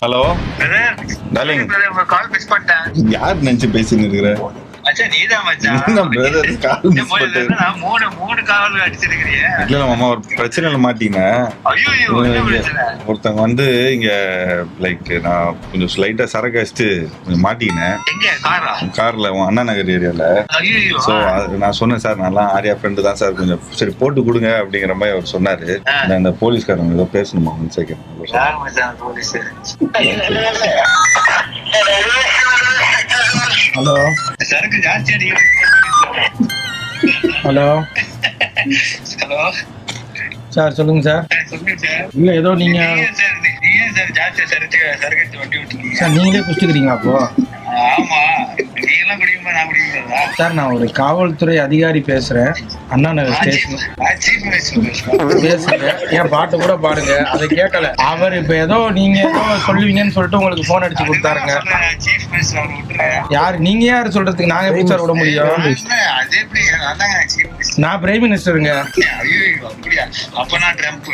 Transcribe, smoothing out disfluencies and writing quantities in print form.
Hello darling, கால் miss பண்ணிட்டேன். யார் நினைச்சு பேசின்னு இருக்கிற? மச்சான் நீதான் மச்சான். என்ன brother, கால் இந்த மிஸ் மொபைல்ல பண்ணிட்டேன். இருந்து நான் மூணு கால் அடிச்சிருக்கிறியே. இல்ல மாமா, ஒரு பிரச்சனையில மாட்டீங்கன்னா ஐயோ என்ன பிரச்சனை? ஒருத்தவங்க வந்து இங்க லைக் நான் கொஞ்சம் ஸ்லைட்டா சரக்கு அடிச்சுட்டு கொஞ்சம் மாட்டிக்கினேன் எங்க காரா? கார்ல, உன் அண்ணா நகர் ஏரியால. ஐயோ சோ நான் சொன்னேன் சார், நல்லா ஆரியா ஃப்ரெண்டு தான் சார், கொஞ்சம் சரி போட்டு கொடுங்க அப்படிங்கிற மாதிரி அவர் சொன்னாரு. நான் இந்த போலீஸ்காரங்க ஏதோ பேசணுமா சேர்க்கிறேன். யார் மச்சான் போலீஸ்? ஹலோ சரக்கு ஜாஸ்தி அடிக்கிற. ஹலோ ஹலோ சார், சொல்லுங்க சார். சொல்லுங்க சார். இல்ல ஏதோ நீங்க நீங்க சார் ஜாஸ்தியா சரக்கு எடுத்து வண்டி விட்டுருக்கீங்க. சார் நீங்களே குடிச்சுக்கிறீங்களா அப்போ? ஆமா, நீ எல்லாம் குடிக்கும்போது நான் குடிக்கிறதா? சார் நான் ஒரு காவல்துறை அதிகாரி பேசுறேன், Anna Nagar station chief minister பேசுறேன். என் பாட்டு கூட பாடுங்க, அதை கேட்கல அவர். இப்ப ஏதோ நீங்க ஏதோ சொல்லுவீங்கன்னு சொல்லிட்டு உங்களுக்கு போன் அடிச்சு கொடுத்தாருங்க. சீஃப் மினிஸ்டர் அவர் விட்டுறேன். யார் நீங்க? யாரு சொல்றதுக்கு நாங்க எப்படி சார் விட முடியும்? அது எப்படி? நான் தாங்க சீஃப் மினிஸ்டர். நான் பிரைம் மினிஸ்டருங்க. ஐயோ அப்படியா? அப்ப நான் ட்ரம்ப்.